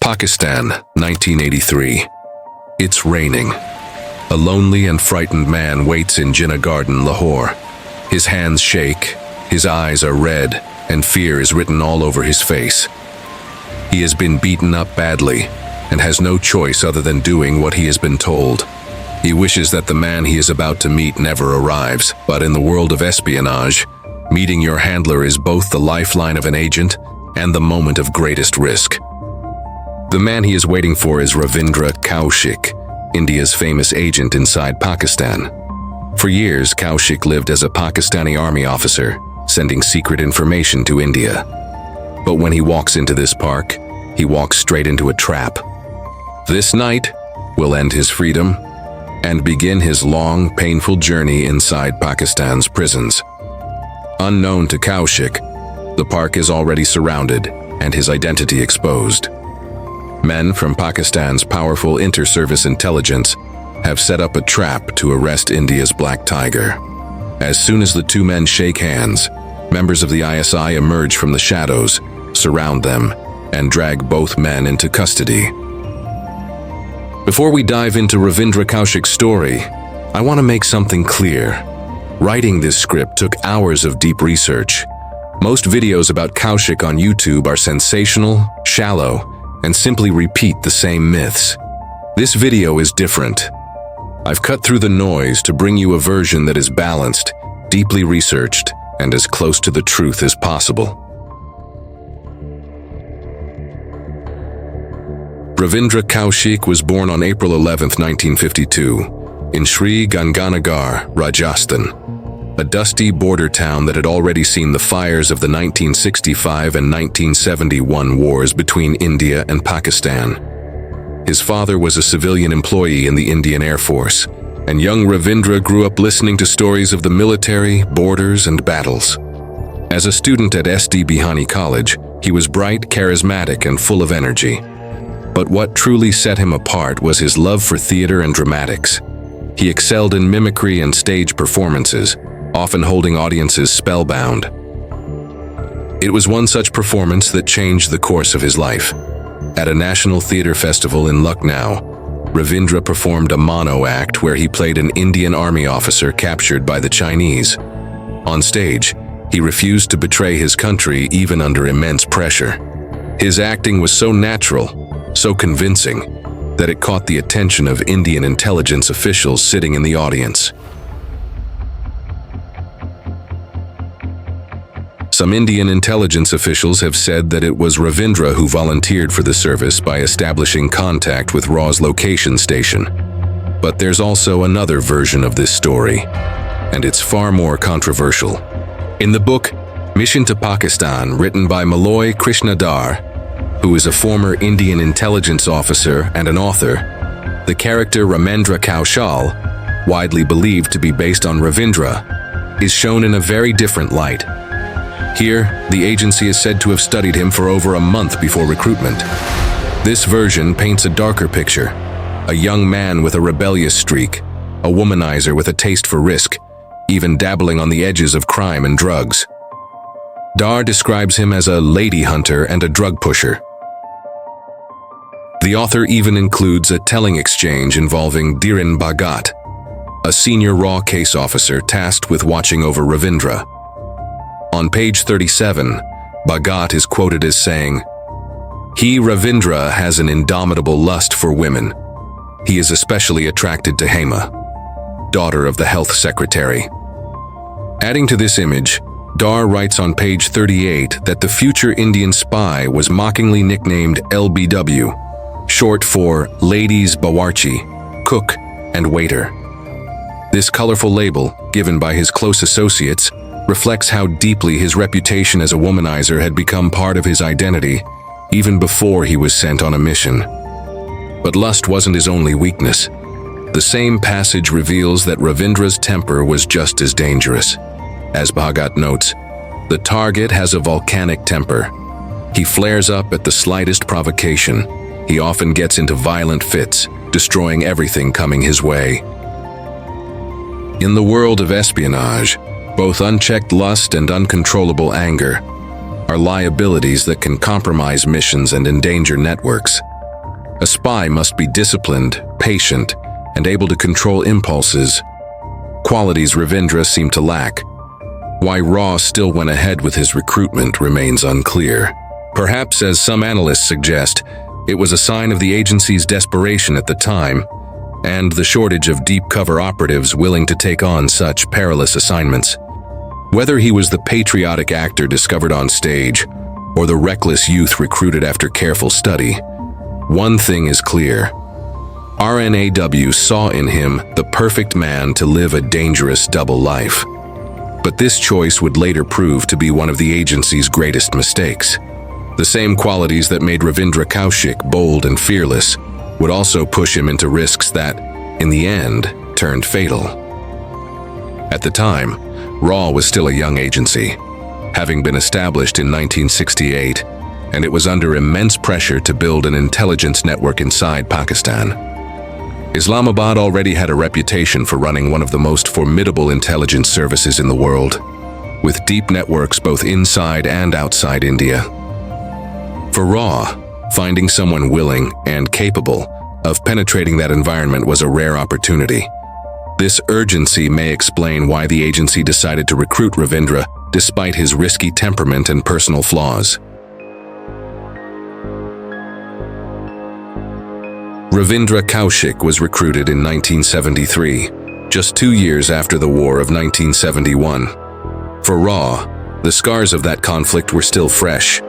Pakistan, 1983. It's raining. A lonely and frightened man waits in Jinnah Garden, Lahore. His hands shake, his eyes are red, and fear is written all over his face. He has been beaten up badly and has no choice other than doing what he has been told. He wishes that the man he is about to meet never arrives, but in the world of espionage, meeting your handler is both the lifeline of an agent and the moment of greatest risk. The man he is waiting for is Ravindra Kaushik, India's famous agent inside Pakistan. For years, Kaushik lived as a Pakistani army officer, sending secret information to India. But when he walks into this park, he walks straight into a trap. This night will end his freedom and begin his long, painful journey inside Pakistan's prisons. Unknown to Kaushik, the park is already surrounded and his identity exposed. Men from Pakistan's powerful inter-service intelligence have set up a trap to arrest India's Black Tiger. As soon as the two men shake hands, members of the ISI emerge from the shadows, surround them, and drag both men into custody. Before we dive into Ravindra Kaushik's story, I want to make something clear. Writing this script took hours of deep research. Most videos about Kaushik on YouTube are sensational, shallow, and simply repeat the same myths. This video is different. I've cut through the noise to bring you a version that is balanced, deeply researched, and as close to the truth as possible. Ravindra Kaushik was born on April 11, 1952, in Sri Ganganagar, Rajasthan, a dusty border town that had already seen the fires of the 1965 and 1971 wars between India and Pakistan. His father was a civilian employee in the Indian Air Force, and young Ravindra grew up listening to stories of the military, borders, and battles. As a student at SD Bihani College, he was bright, charismatic, and full of energy. But what truly set him apart was his love for theater and dramatics. He excelled in mimicry and stage performances, often holding audiences spellbound. It was one such performance that changed the course of his life. At a national theater festival in Lucknow, Ravindra performed a mono act where he played an Indian army officer captured by the Chinese. On stage, he refused to betray his country even under immense pressure. His acting was so natural, so convincing, that it caught the attention of Indian intelligence officials sitting in the audience. Some Indian intelligence officials have said that it was Ravindra who volunteered for the service by establishing contact with RAW's location station. But there's also another version of this story, and it's far more controversial. In the book Mission to Pakistan, written by Malloy Krishnadar, who is a former Indian intelligence officer and an author, the character Ravindra Kaushik, widely believed to be based on Ravindra, is shown in a very different light. Here, the agency is said to have studied him for over a month before recruitment. This version paints a darker picture: a young man with a rebellious streak, a womanizer with a taste for risk, even dabbling on the edges of crime and drugs. Dar describes him as a lady hunter and a drug pusher. The author even includes a telling exchange involving Dhiren Bhagat, a senior RAW case officer tasked with watching over Ravindra. On page 37, Bhagat is quoted as saying, "He, Ravindra, has an indomitable lust for women. He is especially attracted to Hema, daughter of the health secretary." Adding to this image, Dar writes on page 38 that the future Indian spy was mockingly nicknamed LBW, short for Ladies Bawarchi, cook and waiter. This colorful label, given by his close associates, reflects how deeply his reputation as a womanizer had become part of his identity, even before he was sent on a mission. But lust wasn't his only weakness. The same passage reveals that Ravindra's temper was just as dangerous. As Bhagat notes, the target has a volcanic temper. He flares up at the slightest provocation. He often gets into violent fits, destroying everything coming his way. In the world of espionage, both unchecked lust and uncontrollable anger are liabilities that can compromise missions and endanger networks. A spy must be disciplined, patient, and able to control impulses, qualities Ravindra seemed to lack. Why Raw still went ahead with his recruitment remains unclear. Perhaps, as some analysts suggest, it was a sign of the agency's desperation at the time and the shortage of deep cover operatives willing to take on such perilous assignments. Whether he was the patriotic actor discovered on stage or the reckless youth recruited after careful study, one thing is clear. R&AW saw in him the perfect man to live a dangerous double life. But this choice would later prove to be one of the agency's greatest mistakes. The same qualities that made Ravindra Kaushik bold and fearless would also push him into risks that, in the end, turned fatal. At the time, RAW was still a young agency, having been established in 1968, and it was under immense pressure to build an intelligence network inside Pakistan. Islamabad already had a reputation for running one of the most formidable intelligence services in the world, with deep networks both inside and outside India. For RAW, finding someone willing and capable of penetrating that environment was a rare opportunity. This urgency may explain why the agency decided to recruit Ravindra despite his risky temperament and personal flaws. Ravindra Kaushik was recruited in 1973, just 2 years after the War of 1971. For RAW, the scars of that conflict were still fresh.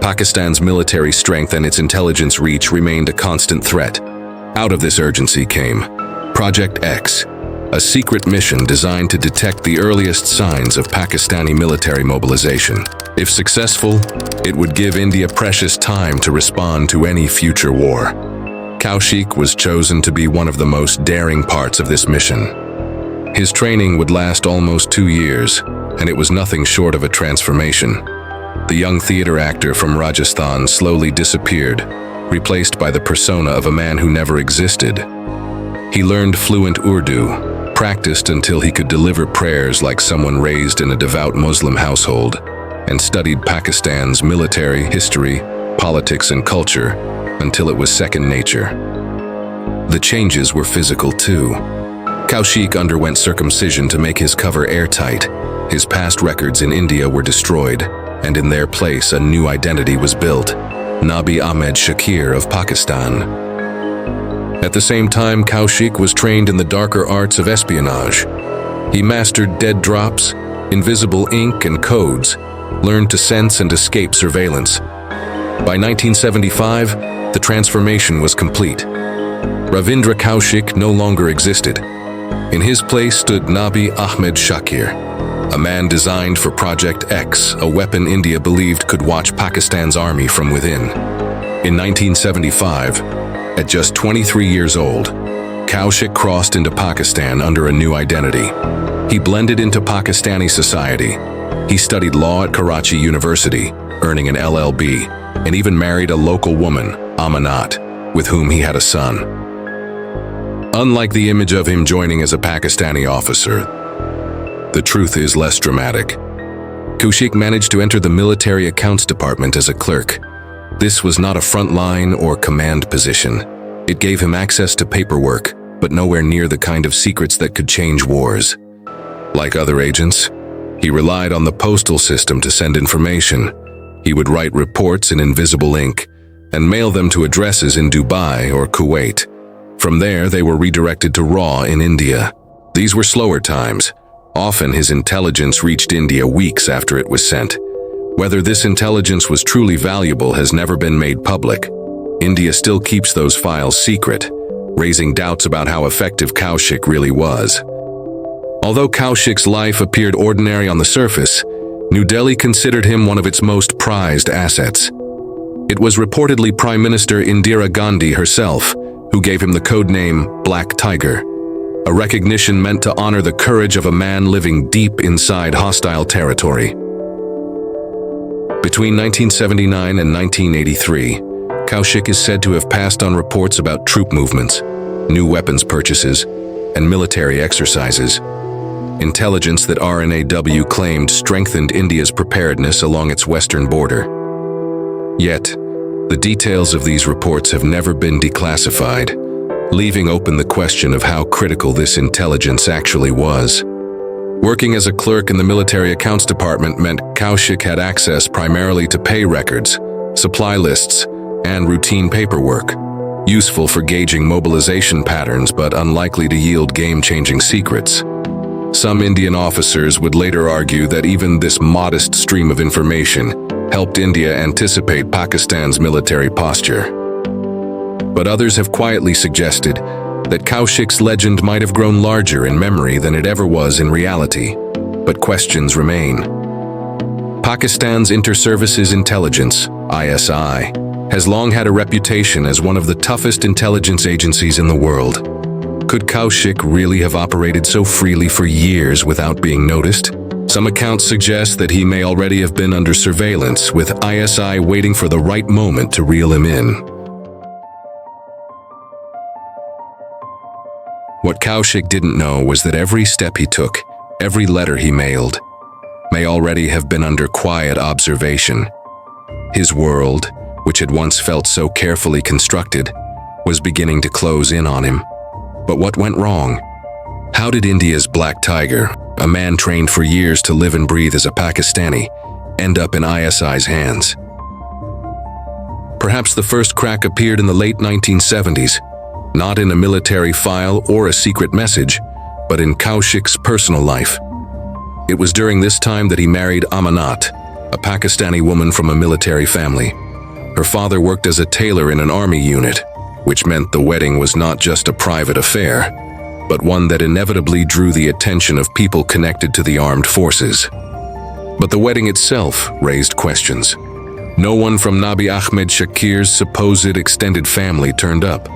Pakistan's military strength and its intelligence reach remained a constant threat. Out of this urgency came Project X, a secret mission designed to detect the earliest signs of Pakistani military mobilization. If successful, it would give India precious time to respond to any future war. Kaushik was chosen to be one of the most daring parts of this mission. His training would last almost 2 years, and it was nothing short of a transformation. The young theater actor from Rajasthan slowly disappeared, replaced by the persona of a man who never existed. He learned fluent Urdu, practiced until he could deliver prayers like someone raised in a devout Muslim household, and studied Pakistan's military, history, politics, and culture until it was second nature. The changes were physical too. Kaushik underwent circumcision to make his cover airtight. His past records in India were destroyed, and in their place a new identity was built, Nabi Ahmed Shakir of Pakistan. At the same time, Kaushik was trained in the darker arts of espionage. He mastered dead drops, invisible ink, and codes, learned to sense and escape surveillance. By 1975, the transformation was complete. Ravindra Kaushik no longer existed. In his place stood Nabi Ahmed Shakir, a man designed for Project X, a weapon India believed could watch Pakistan's army from within. In 1975, at just 23 years old, Kaushik crossed into Pakistan under a new identity. He blended into Pakistani society. He studied law at Karachi University, earning an LLB, and even married a local woman, Amanat, with whom he had a son. Unlike the image of him joining as a Pakistani officer, the truth is less dramatic. Kaushik managed to enter the military accounts department as a clerk. This was not a frontline or command position. It gave him access to paperwork, but nowhere near the kind of secrets that could change wars. Like other agents, he relied on the postal system to send information. He would write reports in invisible ink and mail them to addresses in Dubai or Kuwait. From there, they were redirected to RAW in India. These were slower times. Often his intelligence reached India weeks after it was sent. Whether this intelligence was truly valuable has never been made public. India still keeps those files secret, raising doubts about how effective Kaushik really was. Although Kaushik's life appeared ordinary on the surface, New Delhi considered him one of its most prized assets. It was reportedly Prime Minister Indira Gandhi herself who gave him the code name Black Tiger, a recognition meant to honor the courage of a man living deep inside hostile territory. Between 1979 and 1983, Kaushik is said to have passed on reports about troop movements, new weapons purchases, and military exercises. Intelligence that R&AW claimed strengthened India's preparedness along its western border. Yet, The details of these reports have never been declassified, leaving open the question of how critical this intelligence actually was. Working as a clerk in the military accounts department meant Kaushik had access primarily to pay records, supply lists, and routine paperwork, useful for gauging mobilization patterns but unlikely to yield game-changing secrets. Some Indian officers would later argue that even this modest stream of information helped India anticipate Pakistan's military posture. But others have quietly suggested that Kaushik's legend might have grown larger in memory than it ever was in reality, but questions remain. Pakistan's Inter-Services Intelligence, ISI, has long had a reputation as one of the toughest intelligence agencies in the world. Could Kaushik really have operated so freely for years without being noticed? Some accounts suggest that he may already have been under surveillance, with ISI waiting for the right moment to reel him in. What Kaushik didn't know was that every step he took, every letter he mailed, may already have been under quiet observation. His world, which had once felt so carefully constructed, was beginning to close in on him. But what went wrong? How did India's Black Tiger, a man trained for years to live and breathe as a Pakistani, end up in ISI's hands? Perhaps the first crack appeared in the late 1970s, not in a military file or a secret message, but in Kaushik's personal life. It was during this time that he married Amanat, a Pakistani woman from a military family. Her father worked as a tailor in an army unit, which meant the wedding was not just a private affair, but one that inevitably drew the attention of people connected to the armed forces. But the wedding itself raised questions. No one from Nabi Ahmed Shakir's supposed extended family turned up.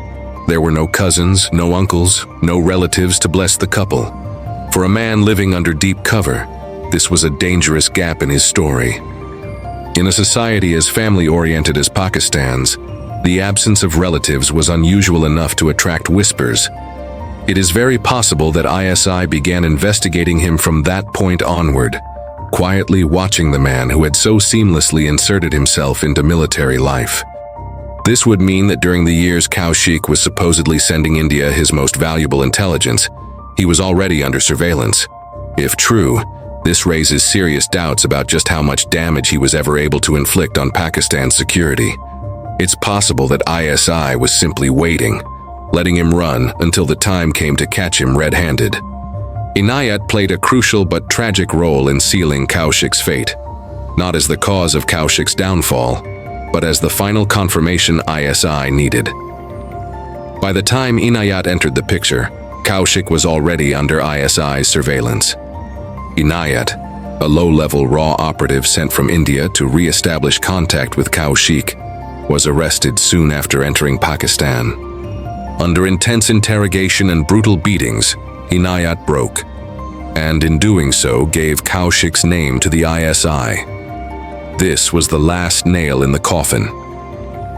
There were no cousins, no uncles, no relatives to bless the couple. For a man living under deep cover, this was a dangerous gap in his story. In a society as family-oriented as Pakistan's, the absence of relatives was unusual enough to attract whispers. It is very possible that ISI began investigating him from that point onward, quietly watching the man who had so seamlessly inserted himself into military life. This would mean that during the years Kaushik was supposedly sending India his most valuable intelligence, he was already under surveillance. If true, this raises serious doubts about just how much damage he was ever able to inflict on Pakistan's security. It's possible that ISI was simply waiting, letting him run until the time came to catch him red-handed. Inayat played a crucial but tragic role in sealing Kaushik's fate, not as the cause of Kaushik's downfall, but as the final confirmation ISI needed. By the time Inayat entered the picture, Kaushik was already under ISI's surveillance. Inayat, a low-level raw operative sent from India to re-establish contact with Kaushik, was arrested soon after entering Pakistan. Under intense interrogation and brutal beatings, Inayat broke, and in doing so gave Kaushik's name to the ISI. This was the last nail in the coffin.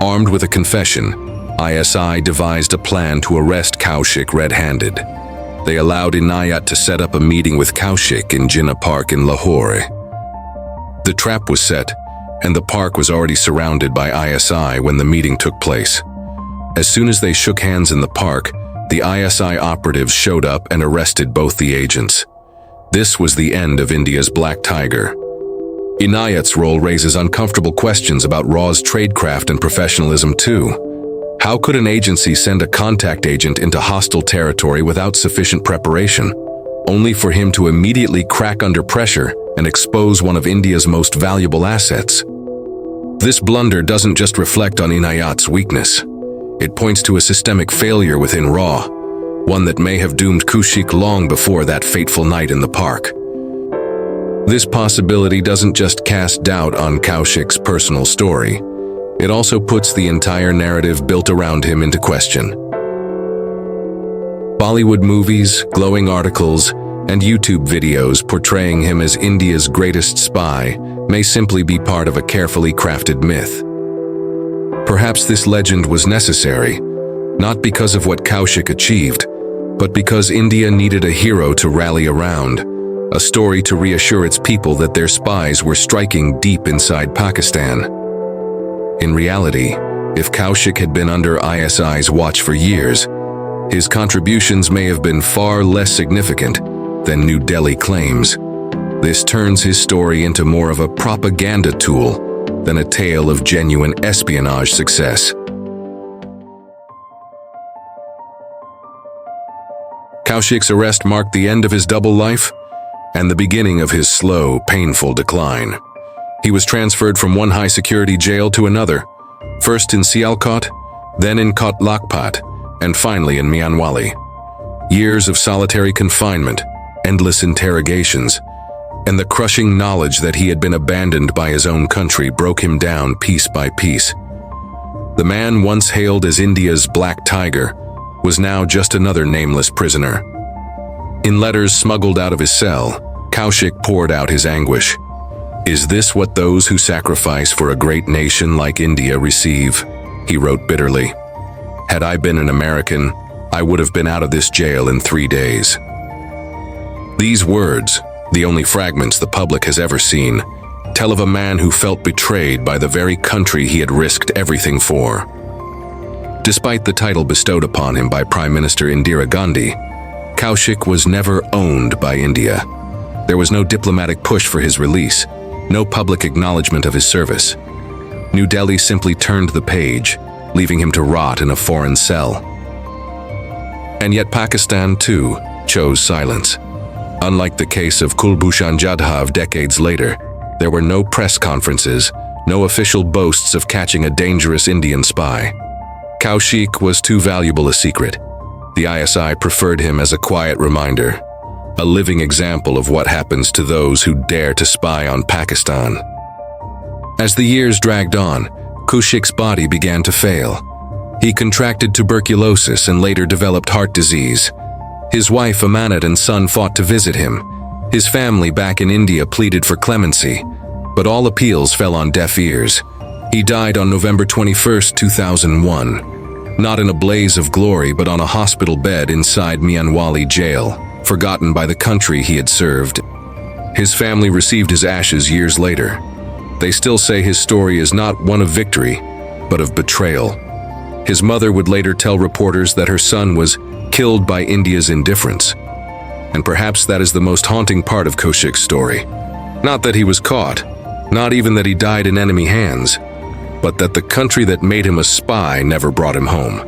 Armed with a confession, ISI devised a plan to arrest Kaushik red-handed. They allowed Inayat to set up a meeting with Kaushik in Jinnah Park in Lahore. The trap was set, and the park was already surrounded by ISI when the meeting took place. As soon as they shook hands in the park, the ISI operatives showed up and arrested both the agents. This was the end of India's Black Tiger. Inayat's role raises uncomfortable questions about RAW's tradecraft and professionalism too. How could an agency send a contact agent into hostile territory without sufficient preparation, only for him to immediately crack under pressure and expose one of India's most valuable assets? This blunder doesn't just reflect on Inayat's weakness. It points to a systemic failure within RAW, one that may have doomed Kaushik long before that fateful night in the park. This possibility doesn't just cast doubt on Kaushik's personal story, it also puts the entire narrative built around him into question. Bollywood movies, glowing articles, and YouTube videos portraying him as India's greatest spy may simply be part of a carefully crafted myth. Perhaps this legend was necessary, not because of what Kaushik achieved, but because India needed a hero to rally around, a story to reassure its people that their spies were striking deep inside Pakistan. In reality, if Kaushik had been under ISI's watch for years, his contributions may have been far less significant than New Delhi claims. This turns his story into more of a propaganda tool than a tale of genuine espionage success. Kaushik's arrest marked the end of his double life and the beginning of his slow, painful decline. He was transferred from one high-security jail to another, first in Sialkot, then in Kot Lakpat, and finally in Mianwali. Years of solitary confinement, endless interrogations, and the crushing knowledge that he had been abandoned by his own country broke him down piece by piece. The man once hailed as India's Black Tiger was now just another nameless prisoner. In letters smuggled out of his cell, Kaushik poured out his anguish. "Is this what those who sacrifice for a great nation like India receive?" he wrote bitterly. "Had I been an American, I would have been out of this jail in 3 days." These words, the only fragments the public has ever seen, tell of a man who felt betrayed by the very country he had risked everything for. Despite the title bestowed upon him by Prime Minister Indira Gandhi, Kaushik was never owned by India. There was no diplomatic push for his release, no public acknowledgement of his service. New Delhi simply turned the page, leaving him to rot in a foreign cell. And yet Pakistan, too, chose silence. Unlike the case of Kulbhushan Jadhav decades later, there were no press conferences, no official boasts of catching a dangerous Indian spy. Kaushik was too valuable a secret. The ISI preferred him as a quiet reminder, a living example of what happens to those who dare to spy on Pakistan. As the years dragged on, Kaushik's body began to fail. He contracted tuberculosis and later developed heart disease. His wife Amanat and son fought to visit him. His family back in India pleaded for clemency, but all appeals fell on deaf ears. He died on November 21, 2001, not in a blaze of glory but on a hospital bed inside Mianwali jail, forgotten by the country he had served. His family received his ashes years later. They still say his story is not one of victory, but of betrayal. His mother would later tell reporters that her son was killed by India's indifference. And perhaps that is the most haunting part of Kaushik's story. Not that he was caught, not even that he died in enemy hands, but that the country that made him a spy never brought him home.